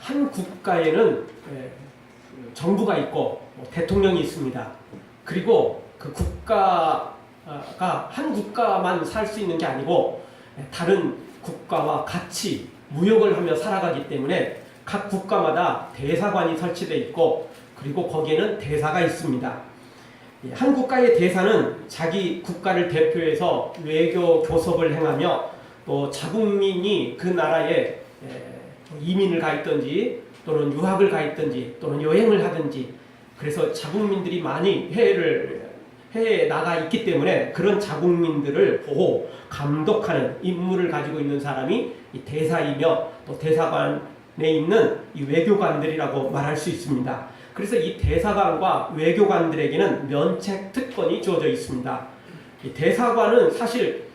한 국가에는 정부가 있고 대통령이 있습니다. 그리고 그 국가가 한 국가만 살 수 있는 게 아니고 다른 국가와 같이 무역을 하며 살아가기 때문에 각 국가마다 대사관이 설치되어 있고 그리고 거기에는 대사가 있습니다. 한 국가의 대사는 자기 국가를 대표해서 외교 교섭을 행하며 또 자국민이 그 나라에 이민을 가 있든지 또는 유학을 가 있든지 또는 여행을 하든지 그래서 자국민들이 많이 해외에 나가 있기 때문에 그런 자국민들을 보호, 감독하는 임무를 가지고 있는 사람이 이 대사이며 또 대사관에 있는 이 외교관들이라고 말할 수 있습니다. 그래서 이 대사관과 외교관들에게는 면책 특권이 주어져 있습니다. 이 대사관은 사실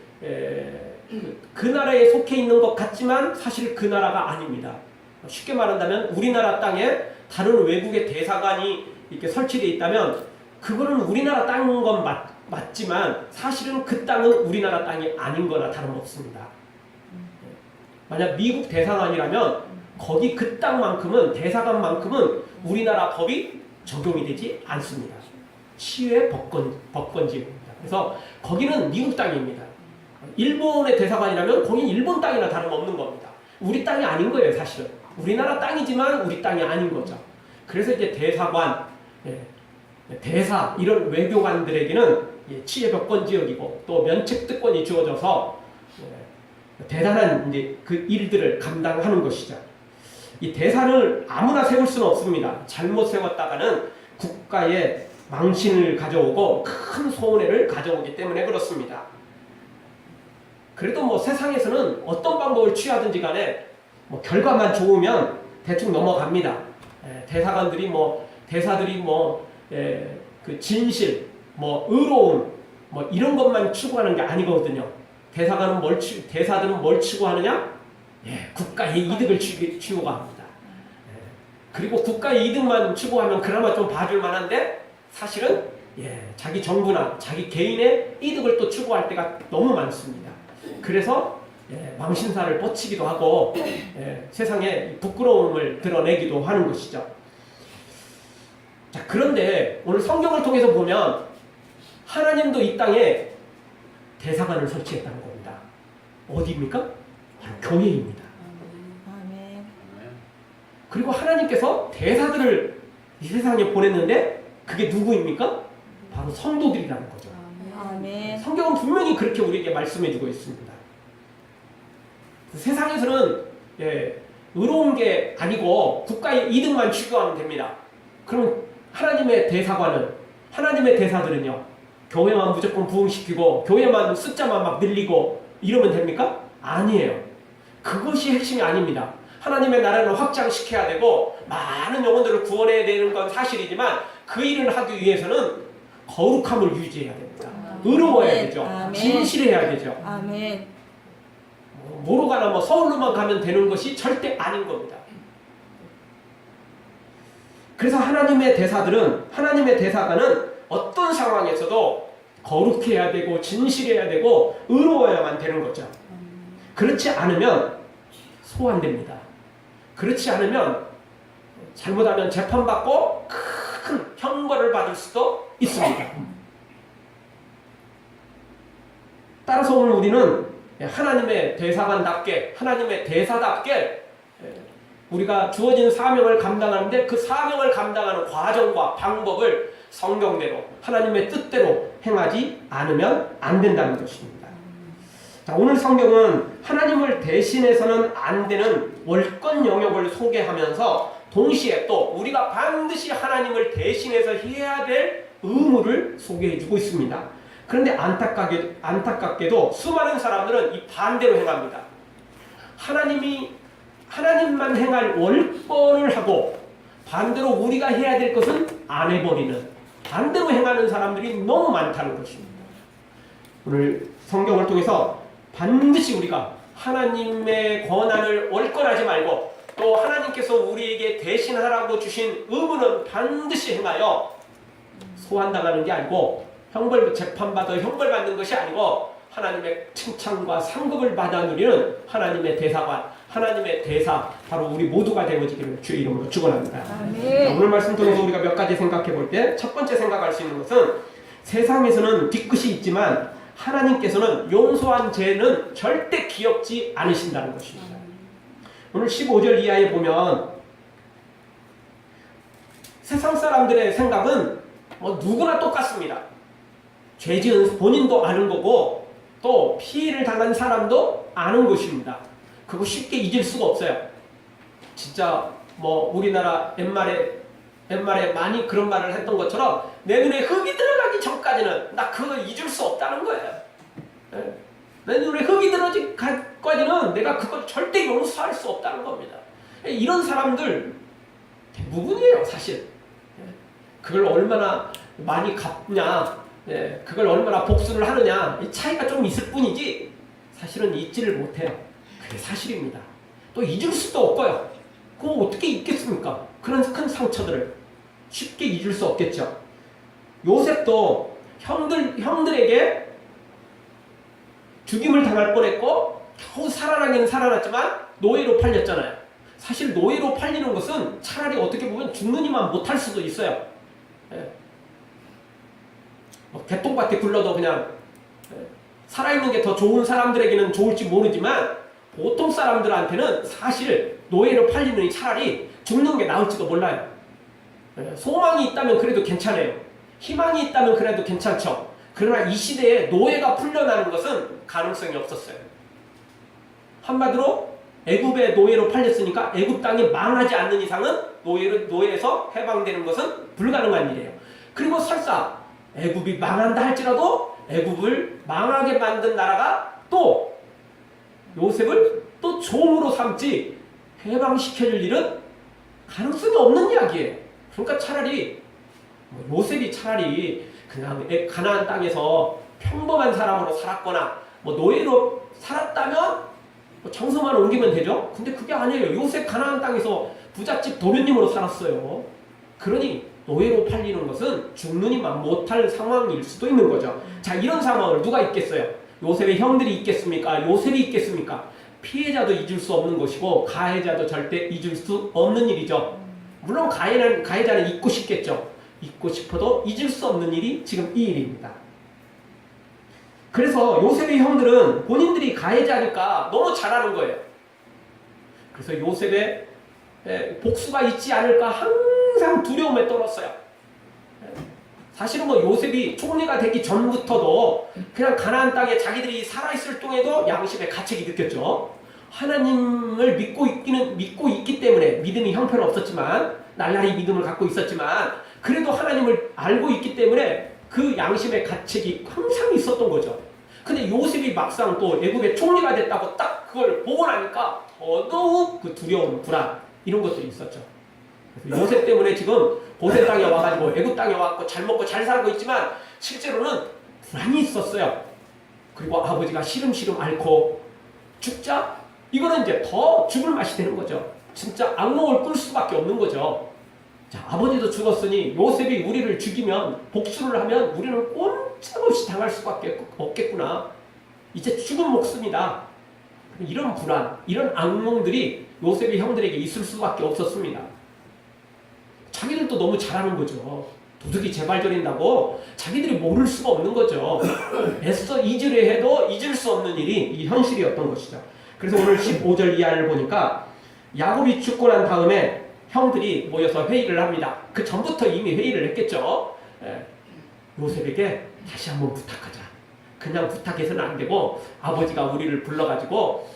그 나라에 속해 있는 것 같지만 사실 그 나라가 아닙니다. 쉽게 말한다면 우리나라 땅에 다른 외국의 대사관이 이렇게 설치되어 있다면 그거는 우리나라 땅인 건 맞지만 사실은 그 땅은 우리나라 땅이 아닌 거나 다름없습니다. 만약 미국 대사관이라면 거기 그 땅만큼은 대사관만큼은 우리나라 법이 적용이 되지 않습니다. 치유의 법권지입니다. 그래서 거기는 미국 땅입니다. 일본의 대사관이라면 거긴 일본 땅이나 다름없는 겁니다. 우리 땅이 아닌 거예요, 사실은. 우리나라 땅이지만 우리 땅이 아닌 거죠. 그래서 이제 대사관, 대사 이런 외교관들에게는 치해법권지역이고 또 면책특권이 주어져서 대단한 이제 그 일들을 감당하는 것이죠. 이 대사를 아무나 세울 수는 없습니다. 잘못 세웠다가는 국가에 망신을 가져오고 큰 손해를 가져오기 때문에 그렇습니다. 그래도 뭐 세상에서는 어떤 방법을 취하든지 간에 뭐 결과만 좋으면 대충 넘어갑니다. 대사관들이 대사들이 그 진실, 의로움 이런 것만 추구하는 게 아니거든요. 대사들은 뭘 추구하느냐? 국가의 이득을 추구합니다. 그리고 국가의 이득만 추구하면 그나마 좀 봐줄 만한데 사실은 자기 정부나 자기 개인의 이득을 또 추구할 때가 너무 많습니다. 그래서 망신살을 뻗치기도 하고 세상에 부끄러움을 드러내기도 하는 것이죠. 자, 그런데 오늘 성경을 통해서 보면 하나님도 이 땅에 대사관을 설치했다는 겁니다. 어디입니까? 바로 교회입니다. 아멘. 그리고 하나님께서 대사들을 이 세상에 보냈는데 그게 누구입니까? 바로 성도들이라는 거죠. 아멘. 성경은 분명히 그렇게 우리에게 말씀해주고 있습니다. 세상에서는 의로운 게 아니고 국가의 이득만 추구하면 됩니다. 그럼 하나님의 대사들은요, 교회만 무조건 부흥시키고 교회만 숫자만 막 늘리고 이러면 됩니까? 아니에요. 그것이 핵심이 아닙니다. 하나님의 나라를 확장시켜야 되고 많은 영혼들을 구원해야 되는 건 사실이지만 그 일을 하기 위해서는 거룩함을 유지해야 됩니다. 의로워야 되죠. 아멘. 진실해야 되죠. 아멘. 뭐로 가나 서울로만 가면 되는 것이 절대 아닌 겁니다. 그래서 하나님의 대사관은 어떤 상황에서도 거룩해야 되고 진실해야 되고 의로워야만 되는 거죠. 그렇지 않으면 소환됩니다. 그렇지 않으면 잘못하면 재판받고 큰 형벌을 받을 수도 있습니다. 따라서 오늘 우리는 하나님의 대사관답게, 하나님의 대사답게 우리가 주어진 사명을 감당하는데 그 사명을 감당하는 과정과 방법을 성경대로 하나님의 뜻대로 행하지 않으면 안 된다는 것입니다. 자, 오늘 성경은 하나님을 대신해서는 안 되는 월권 영역을 소개하면서 동시에 또 우리가 반드시 하나님을 대신해서 해야 될 의무를 소개해주고 있습니다. 그런데 안타깝게도 수많은 사람들은 이 반대로 행합니다. 하나님만 행할 월권을 하고 반대로 우리가 해야 될 것은 안 해버리는, 반대로 행하는 사람들이 너무 많다는 것입니다. 오늘 성경을 통해서 반드시 우리가 하나님의 권한을 월권하지 말고 또 하나님께서 우리에게 대신하라고 주신 의무는 반드시 행하여 소환당하는 게 아니고 재판받아 형벌받는 것이 아니고 하나님의 칭찬과 상급을 받아 누리는 하나님의 대사관, 하나님의 대사, 바로 우리 모두가 되어지기를 주의 이름으로 축원합니다. 자, 아멘. 오늘 말씀 통해서 우리가 몇 가지 생각해 볼 때 첫 번째 생각할 수 있는 것은 세상에서는 뒤끝이 있지만 하나님께서는 용서한 죄는 절대 기억지 않으신다는 것입니다. 오늘 15절 이하에 보면 세상 사람들의 생각은 누구나 똑같습니다. 죄 지은 본인도 아는 거고 또 피해를 당한 사람도 아는 것입니다. 그거 쉽게 잊을 수가 없어요. 진짜 우리나라 옛말에 많이 그런 말을 했던 것처럼 내 눈에 흙이 들어가기 전까지는 나 그거 잊을 수 없다는 거예요. 내 눈에 흙이 들어가기 전까지는 내가 그걸 절대 용서할 수 없다는 겁니다. 이런 사람들 대부분이에요, 사실. 그걸 얼마나 많이 갚냐, 그걸 얼마나 복수를 하느냐, 이 차이가 좀 있을 뿐이지 사실은 잊지를 못해요. 그게 사실입니다. 또 잊을 수도 없고요. 그거 어떻게 잊겠습니까? 그런 큰 상처들을 쉽게 잊을 수 없겠죠. 요셉도 형들에게 죽임을 당할 뻔했고 겨우 살아나긴 살아났지만 노예로 팔렸잖아요. 사실 노예로 팔리는 것은 차라리 어떻게 보면 죽느니만 못할 수도 있어요. 개똥밭에 굴러도 그냥 살아있는 게 더 좋은 사람들에게는 좋을지 모르지만 보통 사람들한테는 사실 노예로 팔리는 차라리 죽는 게 나을지도 몰라요. 소망이 있다면 그래도 괜찮아요. 희망이 있다면 그래도 괜찮죠. 그러나 이 시대에 노예가 풀려나는 것은 가능성이 없었어요. 한마디로 애굽의 노예로 팔렸으니까 애굽 땅이 망하지 않는 이상은 노예에서 해방되는 것은 불가능한 일이에요. 그리고 설사 애굽이 망한다 할지라도 애굽을 망하게 만든 나라가 또 요셉을 또 종으로 삼지 해방시켜줄 일은 가능성이 없는 이야기예요. 그러니까 차라리 요셉이 차라리 그냥 가나안 땅에서 평범한 사람으로 살았거나 노예로 살았다면 장소만 옮기면 되죠. 근데 그게 아니에요. 요셉 가나안 땅에서 부잣집 도련님으로 살았어요. 그러니 노예로 팔리는 것은 죽느니만 못할 상황일 수도 있는 거죠. 자, 이런 상황을 누가 잊겠어요? 요셉의 형들이 잊겠습니까? 요셉이 잊겠습니까? 피해자도 잊을 수 없는 것이고 가해자도 절대 잊을 수 없는 일이죠. 물론 가해자는 잊고 싶겠죠. 잊고 싶어도 잊을 수 없는 일이 지금 이 일입니다. 그래서 요셉의 형들은 본인들이 가해자니까 너무 잘하는 거예요. 그래서 요셉의 복수가 있지 않을까 항상 두려움에 떨었어요. 사실은 요셉이 총리가 되기 전부터도 그냥 가나안 땅에 자기들이 살아있을 동에도 양심의 가책이 느꼈죠. 하나님을 믿고 있기 때문에 믿음이 형편없었지만 날라리 믿음을 갖고 있었지만 그래도 하나님을 알고 있기 때문에 그 양심의 가책이 항상 있었던 거죠. 근데 요셉이 막상 또 애굽의 총리가 됐다고 딱 그걸 보고 나니까 더더욱 그 두려움, 불안 이런 것들이 있었죠. 그래서 요셉 때문에 지금 고센 땅에 와가지고 애굽 땅에 와서 잘 먹고 잘 살고 있지만 실제로는 불안이 있었어요. 그리고 아버지가 시름시름 앓고 죽자? 이거는 이제 더 죽을 맛이 되는 거죠. 진짜 악몽을 꿀 수밖에 없는 거죠. 자, 아버지도 죽었으니 요셉이 우리를 죽이면 복수를 하면 우리는 꼼짝없이 당할 수밖에 없겠구나. 이제 죽은 목숨이다. 이런 불안, 이런 악몽들이 요셉의 형들에게 있을 수밖에 없었습니다. 자기들도 너무 잘하는 거죠. 도둑이 재발견인다고 자기들이 모를 수가 없는 거죠. 애써 잊으려 해도 잊을 수 없는 일이 이 현실이었던 것이죠. 그래서 오늘 15절 이하를 보니까 야곱이 죽고 난 다음에 형들이 모여서 회의를 합니다. 그 전부터 이미 회의를 했겠죠. 요셉에게 다시 한번 부탁하자. 그냥 부탁해서는 안 되고 아버지가 우리를 불러가지고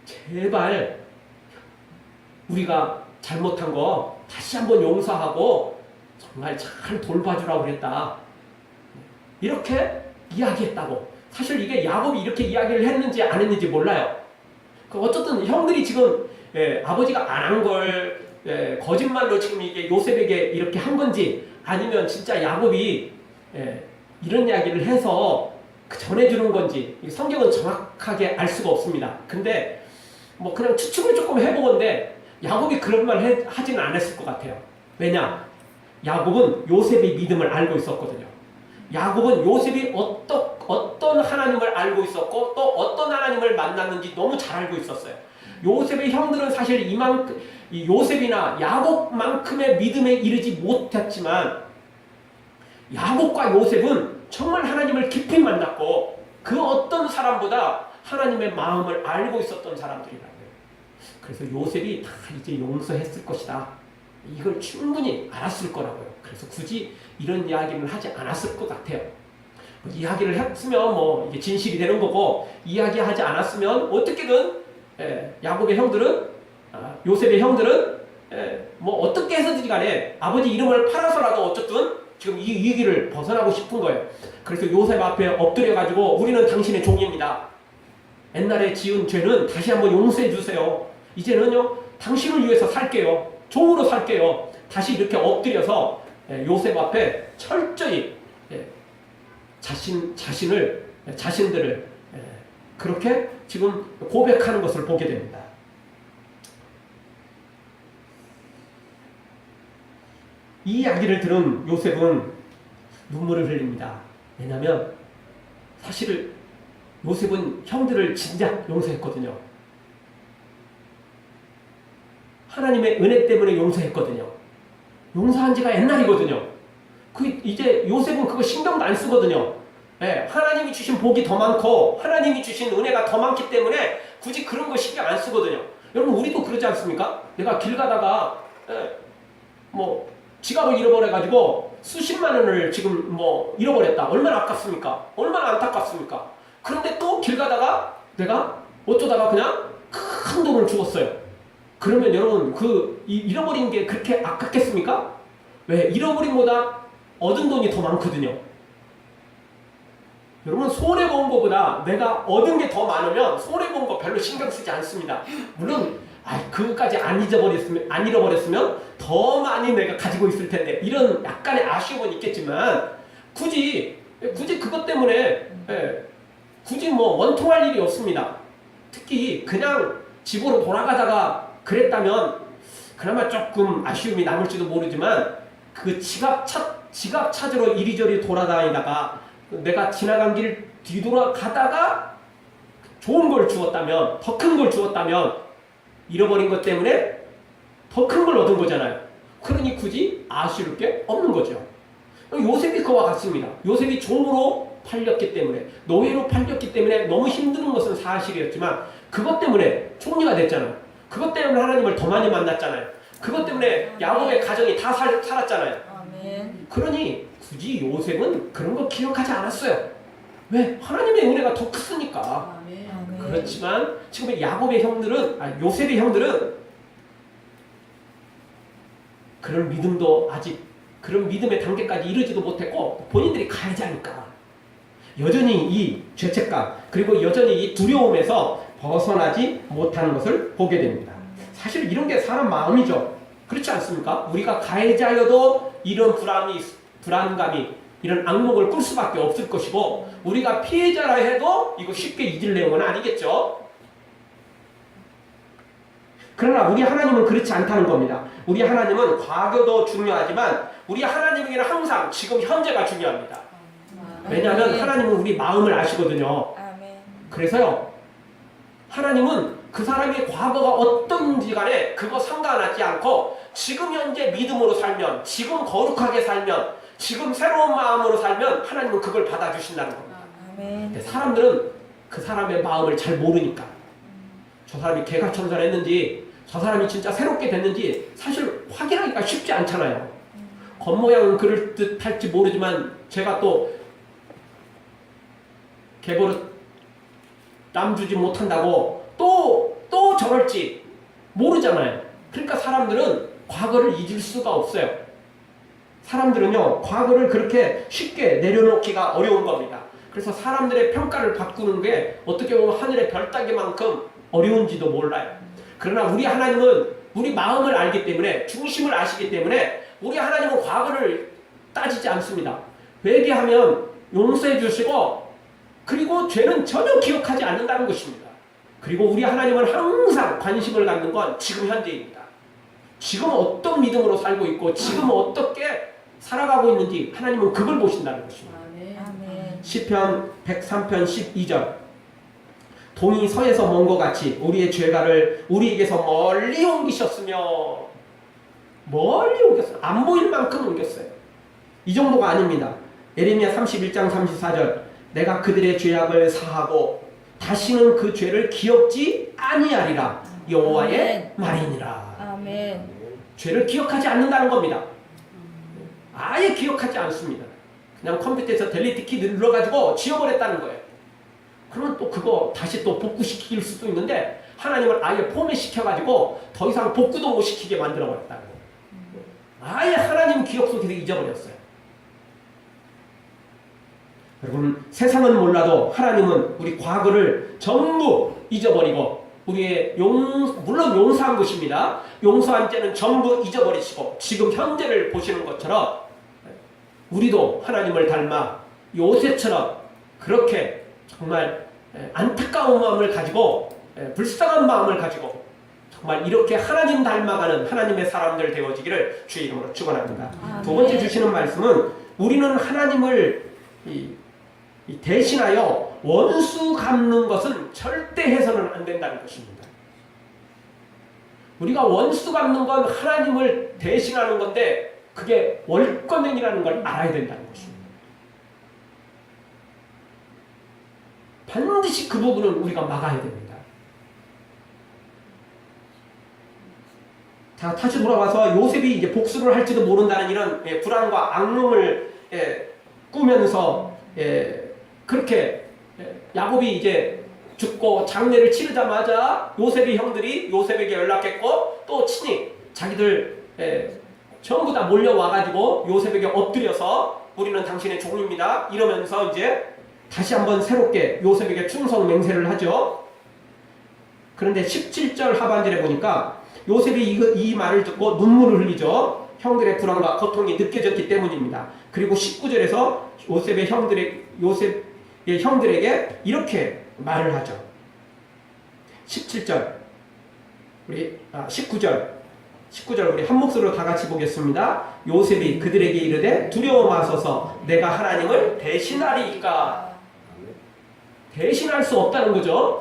제발 우리가 잘못한 거 다시 한번 용서하고 정말 잘 돌봐주라고 그랬다. 이렇게 이야기했다고. 사실 이게 야곱이 이렇게 이야기를 했는지 안 했는지 몰라요. 어쨌든 형들이 지금 아버지가 안 한 걸 거짓말로 지금 이게 요셉에게 이렇게 한 건지 아니면 진짜 야곱이 이런 이야기를 해서 전해주는 건지 성경은 정확하게 알 수가 없습니다. 근데 그냥 추측을 조금 해보건데 야곱이 그런 말 하지는 않았을 것 같아요. 왜냐? 야곱은 요셉의 믿음을 알고 있었거든요. 야곱은 요셉이 어떤 하나님을 알고 있었고 또 어떤 하나님을 만났는지 너무 잘 알고 있었어요. 요셉의 형들은 사실 이 요셉이나 야곱만큼의 믿음에 이르지 못했지만 야곱과 요셉은 정말 하나님을 깊이 만났고 그 어떤 사람보다 하나님의 마음을 알고 있었던 사람들이라고요. 그래서 요셉이 다 이제 용서했을 것이다. 이걸 충분히 알았을 거라고요. 그래서 굳이 이런 이야기를 하지 않았을 것 같아요. 이야기를 했으면 뭐 이게 진실이 되는 거고 이야기하지 않았으면 어떻게든 야곱의 형들은 요셉의 형들은 뭐 어떻게 해서든지 간에 아버지 이름을 팔아서라도 어쨌든 지금 이 위기를 벗어나고 싶은 거예요. 그래서 요셉 앞에 엎드려 가지고 우리는 당신의 종입니다. 옛날에 지은 죄는 다시 한번 용서해 주세요. 이제는요 당신을 위해서 살게요. 종으로 살게요. 다시 이렇게 엎드려서 요셉 앞에 철저히 자신들을 그렇게 지금 고백하는 것을 보게 됩니다. 이 이야기를 들은 요셉은 눈물을 흘립니다. 왜냐하면 사실 요셉은 형들을 진작 용서했거든요. 하나님의 은혜 때문에 용서했거든요. 용서한 지가 옛날이거든요. 이제 요셉은 그거 신경도 안 쓰거든요. 하나님이 주신 복이 더 많고 하나님이 주신 은혜가 더 많기 때문에 굳이 그런 거 신경 안 쓰거든요. 여러분 우리도 그러지 않습니까? 내가 길 가다가 뭐 지갑을 잃어버려가지고 수십만 원을 지금 뭐 잃어버렸다. 얼마나 아깝습니까? 얼마나 안타깝습니까? 그런데 또 길 가다가 내가 어쩌다가 그냥 큰 돈을 주었어요. 그러면 여러분 잃어버린 게 그렇게 아깝겠습니까? 왜? 잃어버린 보다 얻은 돈이 더 많거든요. 여러분 손해본 거보다 내가 얻은 게 더 많으면 손해본 거 별로 신경 쓰지 않습니다. 물론 그것까지 안 잃어버렸으면 더 많이 내가 가지고 있을 텐데 이런 약간의 아쉬움은 있겠지만 굳이 그것 때문에 굳이 뭐 원통할 일이 없습니다. 특히 그냥 집으로 돌아가다가 그랬다면 그나마 조금 아쉬움이 남을지도 모르지만 그 지갑 찾으러 이리저리 돌아다니다가 내가 지나간 길 뒤돌아가다가 좋은 걸 주었다면 더 큰 걸 주었다면 잃어버린 것 때문에 더 큰 걸 얻은 거잖아요. 그러니 굳이 아쉬울 게 없는 거죠. 요셉이 그와 같습니다. 요셉이 종으로 팔렸기 때문에 노예로 팔렸기 때문에 너무 힘든 것은 사실이었지만 그것 때문에 총리가 됐잖아요. 그것 때문에 하나님을 더 많이 만났잖아요. 그것 때문에 야곱의 가정이 다 살았잖아요. 아멘. 그러니 굳이 요셉은 그런 거 기억하지 않았어요. 왜? 하나님의 은혜가 더 크으니까. 아멘. 그렇지만 지금 요셉의 형들은 그런 믿음도 아직 그런 믿음의 단계까지 이르지도 못했고 본인들이 가야지 하니까 여전히 이 죄책감 그리고 여전히 이 두려움에서 벗어나지 못하는 것을 보게 됩니다. 사실 이런 게 사람 마음이죠. 그렇지 않습니까? 우리가 가해자여도 이런 불안감이 이런 악몽을 꿀 수밖에 없을 것이고 우리가 피해자라 해도 이거 쉽게 잊을 내용은 아니겠죠. 그러나 우리 하나님은 그렇지 않다는 겁니다. 우리 하나님은 과거도 중요하지만 우리 하나님에게는 항상 지금 현재가 중요합니다. 왜냐하면 하나님은 우리 마음을 아시거든요. 그래서요 하나님은 그 사람의 과거가 어떤지 간에 그거 상관하지 않고 지금 현재 믿음으로 살면 지금 거룩하게 살면 지금 새로운 마음으로 살면 하나님은 그걸 받아주신다는 겁니다. 근데 사람들은 그 사람의 마음을 잘 모르니까 저 사람이 개가천선했는지 저 사람이 진짜 새롭게 됐는지 사실 확인하기가 쉽지 않잖아요. 겉모양은 그럴듯할지 모르지만 제가 또 개버릇 남 주지 못한다고 또 저럴지 모르잖아요. 그러니까 사람들은 과거를 잊을 수가 없어요. 사람들은요 과거를 그렇게 쉽게 내려놓기가 어려운 겁니다. 그래서 사람들의 평가를 바꾸는 게 어떻게 보면 하늘의 별 따기만큼 어려운지도 몰라요. 그러나 우리 하나님은 우리 마음을 알기 때문에 중심을 아시기 때문에 우리 하나님은 과거를 따지지 않습니다. 회개하면 용서해 주시고 그리고 죄는 전혀 기억하지 않는다는 것입니다. 그리고 우리 하나님은 항상 관심을 갖는 건 지금 현재입니다. 지금 어떤 믿음으로 살고 있고 지금 어떻게 살아가고 있는지 하나님은 그걸 보신다는 것입니다. 시편 103편 12절 동이 서에서 먼 것 같이 우리의 죄가를 우리에게서 멀리 옮기셨으며, 멀리 옮겼어요. 안 보일 만큼 옮겼어요. 이 정도가 아닙니다. 예레미야 31장 34절, 내가 그들의 죄악을 사하고 다시는 그 죄를 기억지 아니하리라 여호와의 말이니라. 아멘. 죄를 기억하지 않는다는 겁니다. 아예 기억하지 않습니다. 그냥 컴퓨터에서 델리트 키 눌러가지고 지워버렸다는 거예요. 그러면 또 그거 다시 또 복구시킬 수도 있는데, 하나님은 아예 포맷 시켜가지고 더 이상 복구도 못 시키게 만들어버렸다는 거예요. 아예 하나님 기억 속에서 잊어버렸어요. 여러분, 세상은 몰라도 하나님은 우리 과거를 전부 잊어버리고, 우리의 물론 용서한 것입니다. 용서한 죄는 전부 잊어버리시고 지금 현재를 보시는 것처럼 우리도 하나님을 닮아 요셉처럼 그렇게 정말 안타까운 마음을 가지고, 불쌍한 마음을 가지고 정말 이렇게 하나님 닮아가는 하나님의 사람들 되어지기를 주의 이름으로 축원합니다. 두 번째 주시는 말씀은, 우리는 하나님을 대신하여 원수 갚는 것은 절대 해서는 안 된다는 것입니다. 우리가 원수 갚는 건 하나님을 대신하는 건데, 그게 월권행이라는 걸 알아야 된다는 것입니다. 반드시 그 부분은 우리가 막아야 됩니다. 자, 다시 돌아와서 요셉이 이제 복수를 할지도 모른다는 이런 불안과 악몽을 꾸면서 그렇게 야곱이 이제 죽고 장례를 치르자마자 요셉의 형들이 요셉에게 연락했고, 또 친히 자기들 전부 다 몰려와가지고 요셉에게 엎드려서 우리는 당신의 종입니다 이러면서 이제 다시 한번 새롭게 요셉에게 충성 맹세를 하죠. 그런데 17절 하반절에 보니까 요셉이 이 말을 듣고 눈물을 흘리죠. 형들의 불안과 고통이 느껴졌기 때문입니다. 그리고 19절에서 요셉의 형들에게 이렇게 말을 하죠. 17절, 19절 우리 한 목소리로 다 같이 보겠습니다. 요셉이 그들에게 이르되 두려워 마소서, 내가 하나님을 대신하리이까. 대신할 수 없다는 거죠.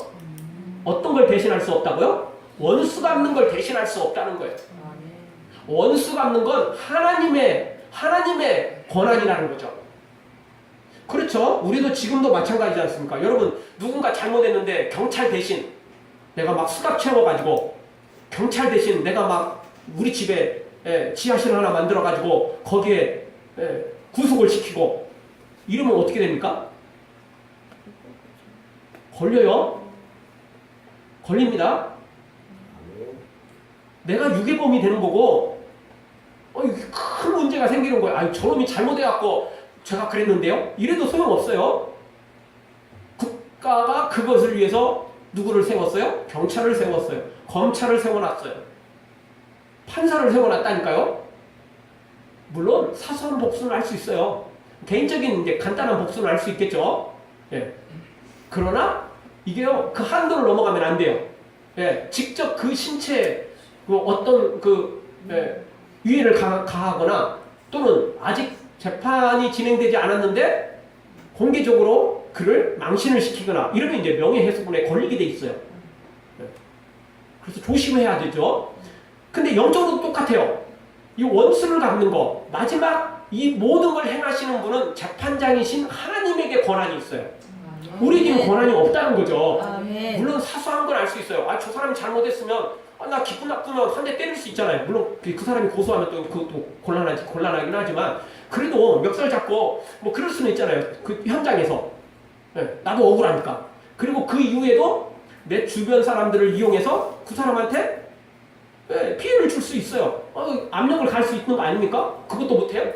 어떤 걸 대신할 수 없다고요? 원수 갚는 걸 대신할 수 없다는 거예요. 원수 갚는 건 하나님의 권한이라는 거죠. 그렇죠? 우리도 지금도 마찬가지지 않습니까? 여러분, 누군가 잘못했는데 경찰 대신 내가 막 수갑 채워가지고, 경찰 대신 내가 막 우리 집에 지하실 하나 만들어가지고 거기에 구속을 시키고 이러면 어떻게 됩니까? 걸려요. 걸립니다. 내가 유괴범이 되는 거고, 큰 문제가 생기는 거예요. 아니, 저놈이 잘못해갖고 제가 그랬는데요? 이래도 소용없어요. 국가가 그것을 위해서 누구를 세웠어요? 경찰을 세웠어요. 검찰을 세워놨어요. 판사를 세워놨다니까요. 물론 사소한 복수는 할 수 있어요. 개인적인 이제 간단한 복수는 할 수 있겠죠. 예. 그러나 이게요, 그 한도를 넘어가면 안 돼요. 예. 직접 그 신체에 어떤 위해를 가하거나, 또는 아직 재판이 진행되지 않았는데 공개적으로 그를 망신을 시키거나 이러면 이제 명예훼손에 걸리게 돼 있어요. 그래서 조심해야 되죠. 근데 영적으로도 똑같아요. 이 원수를 갚는 거, 마지막 이 모든 걸 행하시는 분은 재판장이신 하나님에게 권한이 있어요. 우리에게는 권한이 없다는 거죠. 물론 사소한 건 알 수 있어요. 저 사람이 잘못했으면 나 기분 나쁘면 한 대 때릴 수 있잖아요. 물론 그 사람이 고소하면 또 그것도 곤란하긴 하지만, 그래도 멱살 잡고 뭐 그럴 수는 있잖아요. 그 현장에서. 나도 억울하니까. 그리고 그 이후에도 내 주변 사람들을 이용해서 그 사람한테 피해를 줄 수 있어요. 압력을 가할 수 있는 거 아닙니까? 그것도 못해요?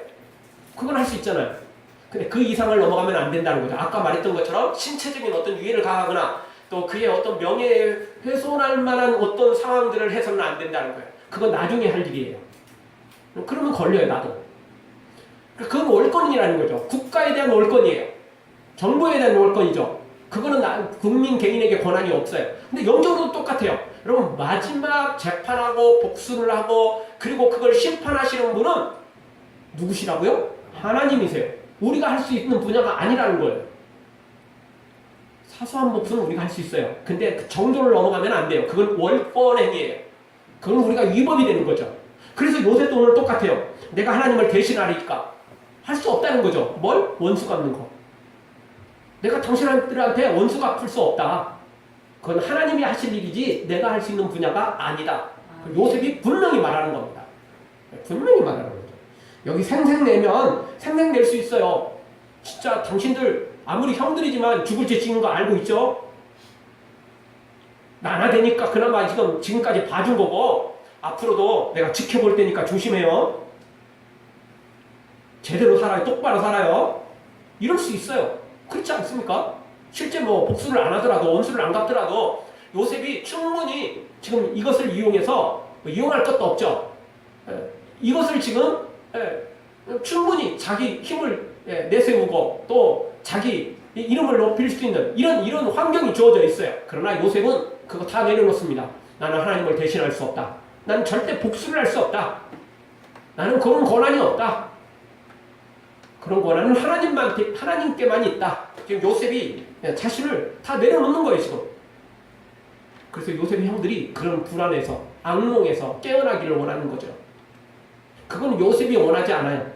그건 할 수 있잖아요. 근데 그 이상을 넘어가면 안 된다는 거죠. 아까 말했던 것처럼 신체적인 어떤 위해를 가하거나 또 그의 어떤 명예에 훼손할 만한 어떤 상황들을 해서는 안 된다는 거예요. 그건 나중에 할 일이에요. 그러면 걸려요, 나도. 그건 월권이라는 거죠. 국가에 대한 월권이에요. 정부에 대한 월권이죠. 그거는 국민 개인에게 권한이 없어요. 근데 영적으로도 똑같아요. 여러분, 마지막 재판하고 복수를 하고 그리고 그걸 심판하시는 분은 누구시라고요? 하나님이세요. 우리가 할 수 있는 분야가 아니라는 거예요. 사소한 몫은 우리가 할 수 있어요. 근데 그 정도를 넘어가면 안 돼요. 그건 월권행위예요. 그건 우리가 위법이 되는 거죠. 그래서 요셉도 오늘 똑같아요. 내가 하나님을 대신하리까 할 수 없다는 거죠. 뭘? 원수 갚는 거. 내가 당신들한테 원수 갚을 수 없다. 그건 하나님이 하실 일이지 내가 할 수 있는 분야가 아니다. 요셉이 분명히 말하는 겁니다. 분명히 말하는 거죠. 여기 생색내면 생색낼 수 있어요. 진짜 당신들 아무리 형들이지만 죽을 죄 지은 거 알고 있죠? 나나되니까 그나마 지금까지 봐준 거고 앞으로도 내가 지켜볼 테니까 조심해요. 제대로 살아요. 똑바로 살아요. 이럴 수 있어요. 그렇지 않습니까? 실제 뭐 복수를 안 하더라도 원수를 안 갚더라도 요셉이 충분히 지금 이것을 이용해서 이용할 것도 없죠. 이것을 지금 충분히 자기 힘을 내세우고 또 자기 이름을 높일 수 있는 이런 환경이 주어져 있어요. 그러나 요셉은 그거 다 내려놓습니다. 나는 하나님을 대신할 수 없다. 나는 절대 복수를 할 수 없다. 나는 그런 권한이 없다. 그런 권한은 하나님께만 있다. 지금 요셉이 자신을 다 내려놓는 거예요, 지금. 그래서 요셉의 형들이 그런 불안에서, 악몽에서 깨어나기를 원하는 거죠. 그건 요셉이 원하지 않아요.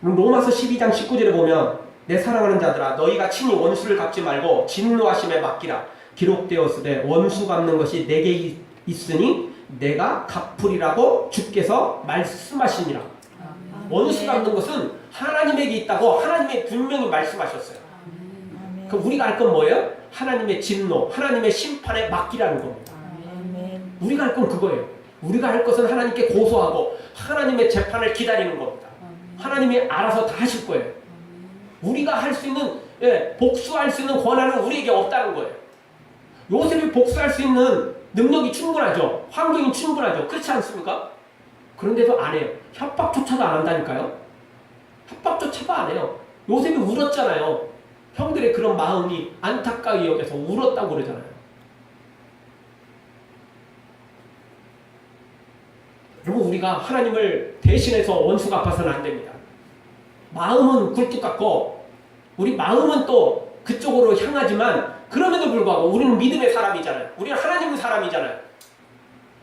로마서 12장 19절에 보면 내 사랑하는 자들아 너희가 친히 원수를 갚지 말고 진노하심에 맡기라. 기록되었으되 원수 갚는 것이 내게 있으니 내가 갚으리라고 주께서 말씀하시니라. 원수 갚는 것은 하나님에게 있다고 하나님이 분명히 말씀하셨어요. 그럼 우리가 할 건 뭐예요? 하나님의 진노, 하나님의 심판에 맡기라는 겁니다. 우리가 할 건 그거예요. 우리가 할 것은 하나님께 고소하고 하나님의 재판을 기다리는 겁니다. 하나님이 알아서 다 하실 거예요. 우리가 할 수 있는 복수할 수 있는 권한은 우리에게 없다는 거예요. 요셉이 복수할 수 있는 능력이 충분하죠. 환경이 충분하죠. 그렇지 않습니까? 그런데도 안 해요. 협박조차도 안 한다니까요. 협박조차도 안 해요. 요셉이 울었잖아요. 형들의 그런 마음이 안타까이 여겨서 울었다고 그러잖아요. 그리고 우리가 하나님을 대신해서 원수 갚아서는 안 됩니다. 마음은 굴뚝 같고 우리 마음은 또 그쪽으로 향하지만 그럼에도 불구하고 우리는 믿음의 사람이잖아요. 우리는 하나님의 사람이잖아요.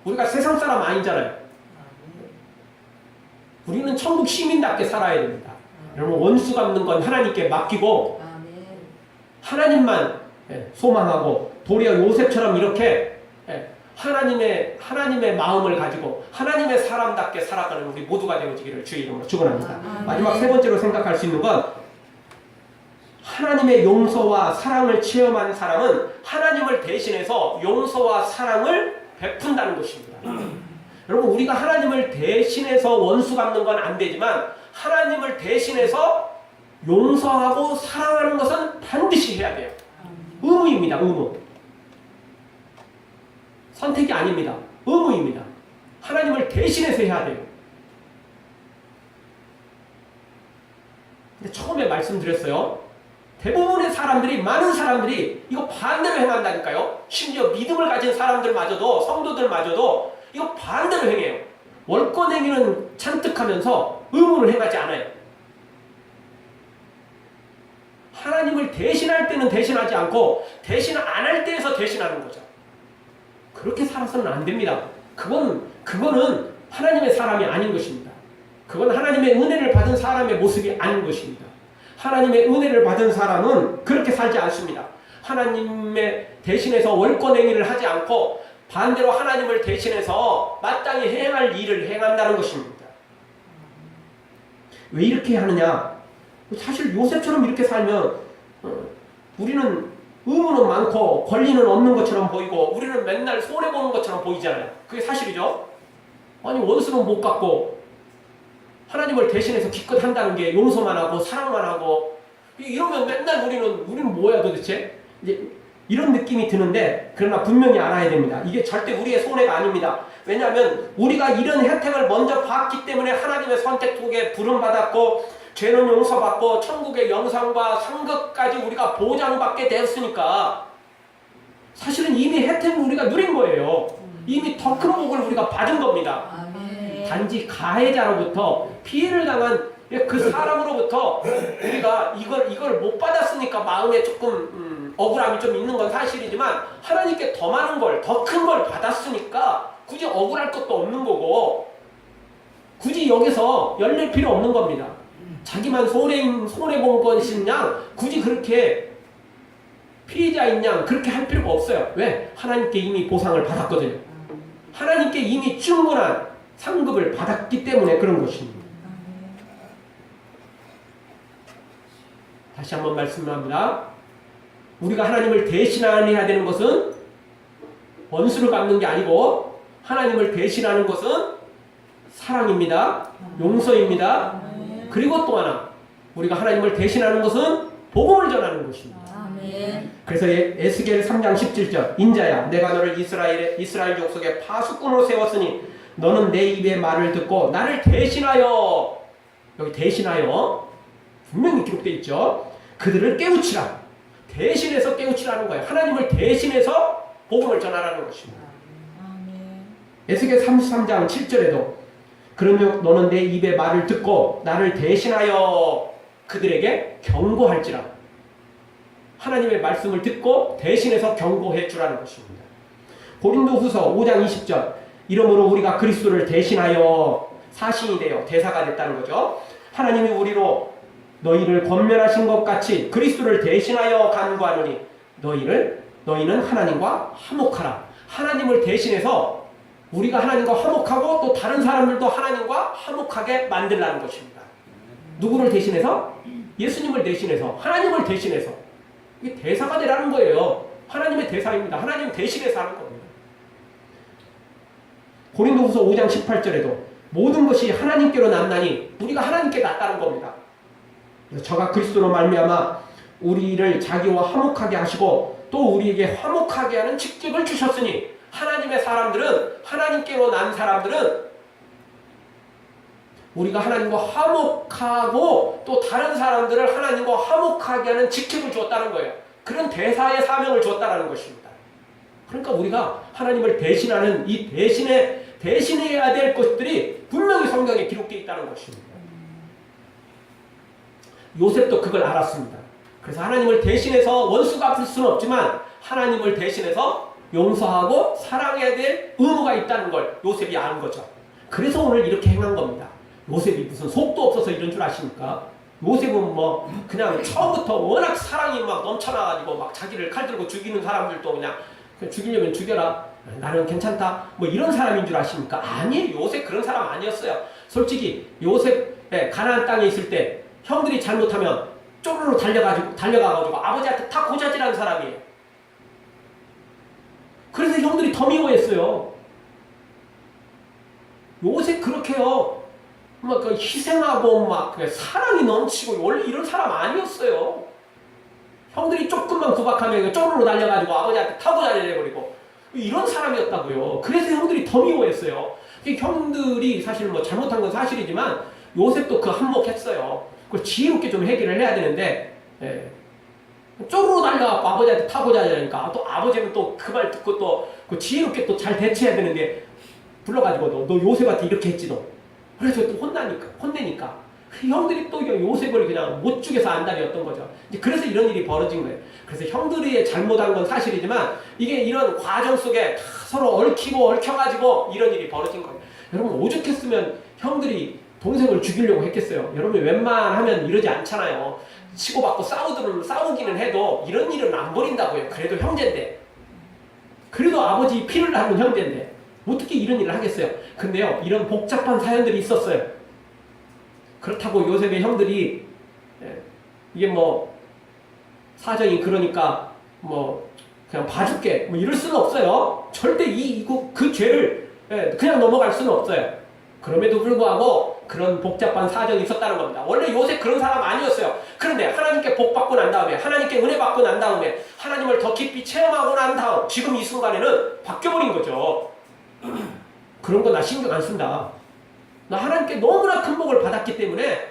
우리가 세상 사람 아니잖아요. 우리는 천국 시민답게 살아야 됩니다. 여러분 원수 갚는 건 하나님께 맡기고 하나님만 소망하고 도리어 요셉처럼 이렇게 하나님의 마음을 가지고 하나님의 사람답게 살아가는 우리 모두가 되어지기를 주의 이름으로 축원합니다. 마지막 세 번째로 생각할 수 있는 건 하나님의 용서와 사랑을 체험한 사람은 하나님을 대신해서 용서와 사랑을 베푼다는 것입니다. 여러분 우리가 하나님을 대신해서 원수 갚는 건 안 되지만 하나님을 대신해서 용서하고 사랑하는 것은 반드시 해야 돼요. 의무입니다. 의무. 선택이 아닙니다. 의무입니다. 하나님을 대신해서 해야 돼요. 근데 처음에 말씀드렸어요. 대부분의 사람들이, 많은 사람들이 이거 반대로 행한다니까요. 심지어 믿음을 가진 사람들마저도, 성도들마저도 이거 반대로 행해요. 월권 행위는 잔뜩 하면서 의무를 행하지 않아요. 하나님을 대신할 때는 대신하지 않고 대신 안 할 때에서 대신하는 거죠. 그렇게 살아서는 안 됩니다. 그거는 하나님의 사람이 아닌 것입니다. 그건 하나님의 은혜를 받은 사람의 모습이 아닌 것입니다. 하나님의 은혜를 받은 사람은 그렇게 살지 않습니다. 하나님의 대신해서 월권 행위를 하지 않고 반대로 하나님을 대신해서 마땅히 행할 일을 행한다는 것입니다. 왜 이렇게 하느냐? 사실 요셉처럼 이렇게 살면 우리는 의무는 많고 권리는 없는 것처럼 보이고 우리는 맨날 손해보는 것처럼 보이잖아요. 그게 사실이죠. 아니 원수는 못 갚고 하나님을 대신해서 기껏 한다는 게 용서만 하고 사랑만 하고 이러면 맨날 우리는 뭐야 도대체? 이제 이런 느낌이 드는데 그러나 분명히 알아야 됩니다. 이게 절대 우리의 손해가 아닙니다. 왜냐하면 우리가 이런 혜택을 먼저 받기 때문에 하나님의 선택 속에 부름받았고 죄는 용서받고 천국의 영상과 상급까지 우리가 보장받게 되었으니까 사실은 이미 혜택을 우리가 누린 거예요. 이미 더 큰 복을 우리가 받은 겁니다. 아멘. 단지 가해자로부터 피해를 당한 그 사람으로부터 우리가 이걸 못 받았으니까 마음에 조금 억울함이 좀 있는 건 사실이지만 하나님께 더 많은 걸, 더 큰 걸 받았으니까 굳이 억울할 것도 없는 거고 굳이 여기서 열릴 필요 없는 겁니다. 자기만 손해본 것인 양 굳이 그렇게 피해자인 양 그렇게 할 필요가 없어요. 왜? 하나님께 이미 보상을 받았거든요. 하나님께 이미 충분한 상급을 받았기 때문에 그런 것입니다. 다시 한번 말씀합니다. 우리가 하나님을 대신해야 되는 것은 원수를 갚는 게 아니고 하나님을 대신하는 것은 사랑입니다. 용서입니다. 그리고 또 하나 우리가 하나님을 대신하는 것은 복음을 전하는 것입니다. 아멘. 그래서 에스겔 3장 17절 인자야 내가 너를 이스라엘 족속의 파수꾼으로 세웠으니 너는 내 입의 말을 듣고 나를 대신하여 여기 대신하여 분명히 기록되어 있죠. 그들을 깨우치라. 대신해서 깨우치라는 거예요. 하나님을 대신해서 복음을 전하라는 것입니다. 아멘. 에스겔 33장 7절에도 그러면 너는 내 입의 말을 듣고 나를 대신하여 그들에게 경고할지라. 하나님의 말씀을 듣고 대신해서 경고해 주라는 것입니다. 고린도후서 5장 20절 이러므로 우리가 그리스도를 대신하여 사신이 되어 대사가 됐다는 거죠. 하나님이 우리로 너희를 권면하신 것 같이 그리스도를 대신하여 간구하노니 너희는 하나님과 화목하라. 하나님을 대신해서 우리가 하나님과 화목하고 또 다른 사람들도 하나님과 화목하게 만들라는 것입니다. 누구를 대신해서? 예수님을 대신해서, 하나님을 대신해서. 이게 대사가 되라는 거예요. 하나님의 대사입니다. 하나님 대신해서 하는 겁니다. 고린도후서 5장 18절에도 모든 것이 하나님께로 났나니 우리가 하나님께 났다는 겁니다. 저가 그리스도로 말미암아 우리를 자기와 화목하게 하시고 또 우리에게 화목하게 하는 직책을 주셨으니 하나님의 사람들은 하나님께로 난 사람들은 우리가 하나님과 화목하고 또 다른 사람들을 하나님과 화목하게 하는 직책을 주었다는 거예요. 그런 대사의 사명을 주었다는 것입니다. 그러니까 우리가 하나님을 대신하는 이 대신해야 될 것들이 분명히 성경에 기록되어 있다는 것입니다. 요셉도 그걸 알았습니다. 그래서 하나님을 대신해서 원수가 갚을 수는 없지만 하나님을 대신해서 용서하고 사랑해야 될 의무가 있다는 걸 요셉이 아는 거죠. 그래서 오늘 이렇게 행한 겁니다. 요셉이 무슨 속도 없어서 이런 줄 아십니까? 요셉은 뭐 그냥 처음부터 워낙 사랑이 막 넘쳐나가지고 막 자기를 칼 들고 죽이는 사람들도 그냥 죽이려면 죽여라. 나는 괜찮다. 뭐 이런 사람인 줄 아십니까? 아니에요. 요셉 그런 사람 아니었어요. 솔직히 요셉 가나안 땅에 있을 때 형들이 잘못하면 쪼르르 달려가가지고 아버지한테 다 고자질하는 사람이에요. 그래서 형들이 더 미워했어요. 요셉 그렇게요. 막 그 희생하고 막 사랑이 넘치고 원래 이런 사람 아니었어요. 형들이 조금만 구박하면 쪼르르 달려가지고 아버지한테 타고 다녀버리고 이런 사람이었다고요. 그래서 형들이 더 미워했어요. 형들이 사실 뭐 잘못한 건 사실이지만 요셉도 그 한몫했어요. 그걸 지혜롭게 좀 해결을 해야 되는데 쪼르르 달려가지고 아버지한테 타고 다니니까 또 아버지는 또 그 말 듣고 또 그 지혜롭게 또 잘 대처해야 되는데 불러가지고 너 요셉한테 이렇게 했지 너. 그래서 또 혼내니까 형들이 또 요셉을 그냥 못 죽여서 안달이었던 거죠. 이제 그래서 이런 일이 벌어진 거예요. 그래서 형들이 잘못한 건 사실이지만 이게 이런 과정 속에 다 서로 얽히고 얽혀가지고 이런 일이 벌어진 거예요. 여러분 오죽했으면 형들이 동생을 죽이려고 했겠어요. 여러분 웬만하면 이러지 않잖아요. 치고받고 싸우기는 해도 이런 일은 안 벌인다고요. 그래도 형제인데. 그래도 아버지 피를 낳는 형제인데 어떻게 이런 일을 하겠어요. 근데요 이런 복잡한 사연들이 있었어요. 그렇다고 요셉의 형들이 이게 뭐 사정이 그러니까 뭐 그냥 봐줄게 뭐 이럴 수는 없어요. 절대 그 죄를 그냥 넘어갈 수는 없어요. 그럼에도 불구하고 그런 복잡한 사정이 있었다는 겁니다. 원래 요셉 그런 사람 아니었어요. 그런데 하나님께 복 받고 난 다음에 하나님께 은혜 받고 난 다음에 하나님을 더 깊이 체험하고 난 다음 지금 이 순간에는 바뀌어버린 거죠. 그런 거 나 신경 안 쓴다. 나 하나님께 너무나 큰 복을 받았기 때문에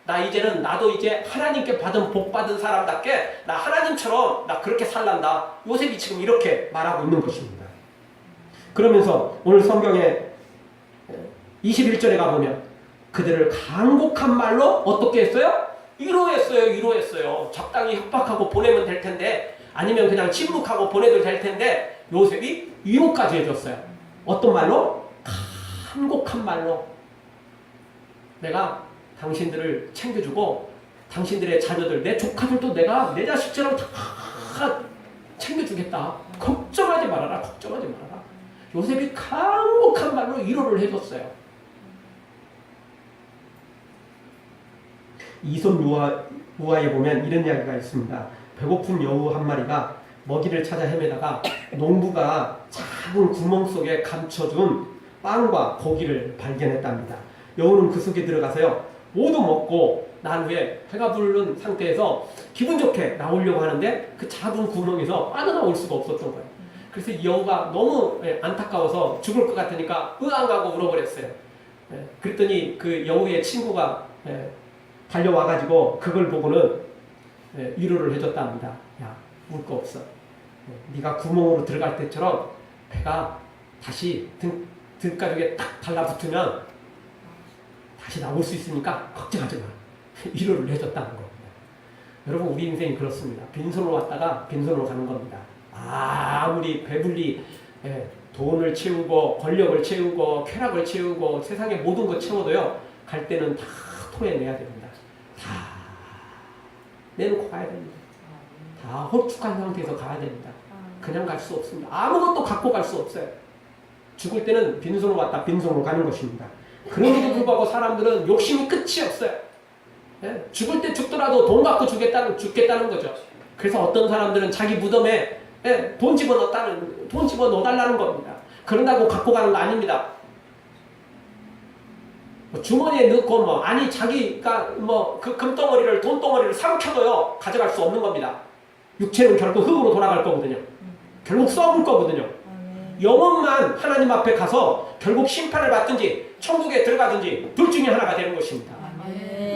나도 이제 하나님께 받은 복 받은 사람답게 나 하나님처럼 나 그렇게 살란다. 요셉이 지금 이렇게 말하고 있는 것입니다. 그러면서 오늘 성경에 21절에 가보면 그들을 간곡한 말로 어떻게 했어요? 위로했어요. 적당히 협박하고 보내면 될 텐데, 아니면 그냥 침묵하고 보내도 될 텐데, 요셉이 위로까지 해줬어요. 어떤 말로? 간곡한 말로. 내가 당신들을 챙겨주고 당신들의 자녀들, 내 조카들도 내가 내 자식처럼 다 챙겨주겠다. 걱정하지 말아라. 요셉이 간곡한 말로 위로를 해줬어요. 이솝 유아에 보면 이런 이야기가 있습니다. 배고픈 여우 한 마리가 먹이를 찾아 헤매다가 농부가 작은 구멍 속에 감춰준 빵과 고기를 발견했답니다. 여우는 그 속에 들어가서요, 모두 먹고 난 후에 배가 부른 상태에서 기분 좋게 나오려고 하는데 그 작은 구멍에서 빠져나올 수가 없었던 거예요. 그래서 이 여우가 너무 안타까워서 죽을 것 같으니까 으앙하고 울어버렸어요. 그랬더니 그 여우의 친구가 달려와가지고 그걸 보고는 위로를 해줬답니다. 야, 울 거 없어. 네가 구멍으로 들어갈 때처럼 배가 다시 등가죽에 딱 달라붙으면 다시 나올 수 있으니까 걱정하지 마. 위로를 해줬다는 겁니다. 여러분, 우리 인생이 그렇습니다. 빈손으로 왔다가 빈손으로 가는 겁니다. 아무리 배불리 돈을 채우고 권력을 채우고 쾌락을 채우고 세상의 모든 것 채워도요, 갈 때는 다 토해내야 됩니다. 다 내놓고 가야 됩니다. 다 홀쭉한 상태에서 가야 됩니다. 그냥 갈 수 없습니다. 아무것도 갖고 갈 수 없어요. 죽을 때는 빈손으로 왔다 빈손으로 가는 것입니다. 그럼에도 불구하고 사람들은 욕심이 끝이 없어요. 죽을 때 죽더라도 돈 갖고 죽겠다는 거죠. 그래서 어떤 사람들은 자기 무덤에 돈 집어넣어달라는 겁니다. 그런다고 갖고 가는 거 아닙니다. 주머니에 넣고 아니 자기가 그 금덩어리를 돈덩어리를 삼켜도요 가져갈 수 없는 겁니다. 육체는 결국 흙으로 돌아갈 거거든요. 결국 썩을 거거든요. 영혼만 하나님 앞에 가서 결국 심판을 받든지 천국에 들어가든지 둘 중에 하나가 되는 것입니다.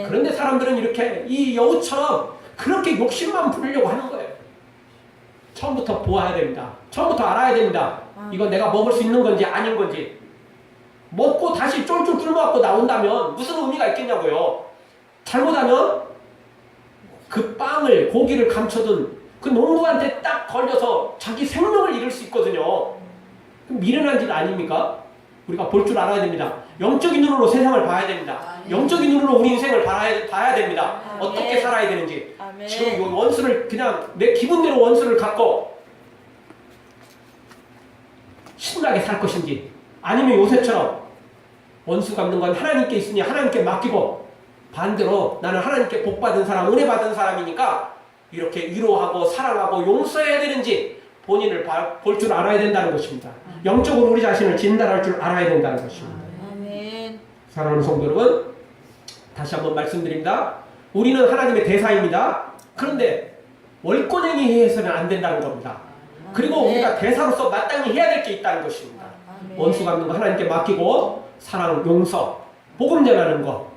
그런데 사람들은 이렇게 이 여우처럼 그렇게 욕심만 부리려고 하는 거예요. 처음부터 보아야 됩니다. 처음부터 알아야 됩니다. 이거 내가 먹을 수 있는 건지 아닌 건지. 먹고 다시 쫄쫄 굶어갖고 나온다면 무슨 의미가 있겠냐고요. 잘못하면 그 빵을 고기를 감춰둔 그 농부한테 딱 걸려서 자기 생명을 잃을 수 있거든요. 미련한 짓 아닙니까? 우리가 볼 줄 알아야 됩니다. 영적인 눈으로 세상을 봐야 됩니다. 영적인 눈으로 우리 인생을 봐야 됩니다. 어떻게 살아야 되는지. 지금 원수를 그냥 내 기분대로 원수를 갖고 신나게 살 것인지, 아니면 요새처럼 원수 갚는 건 하나님께 있으니 하나님께 맡기고 반대로 나는 하나님께 복받은 사람, 은혜 받은 사람이니까 이렇게 위로하고 사랑하고 용서해야 되는지 본인을 볼 줄 알아야 된다는 것입니다. 영적으로 우리 자신을 진단할 줄 알아야 된다는 것입니다. 사랑하는 성도 여러분, 다시 한번 말씀드립니다. 우리는 하나님의 대사입니다. 그런데 월권행위 해서는 안 된다는 겁니다. 그리고 우리가 대사로서 마땅히 해야 될 게 있다는 것입니다. 원수 갚는 거 하나님께 맡기고 사랑, 용서, 복음 전하는 거,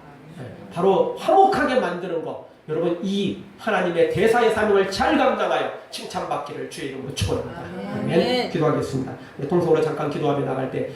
바로 화목하게 만드는 거. 여러분, 이 하나님의 대사의 사명을 잘 감당하여 칭찬받기를 주의 이름으로 축원합니다. 아멘. 기도하겠습니다. 통성으로 잠깐 기도하며 나갈 때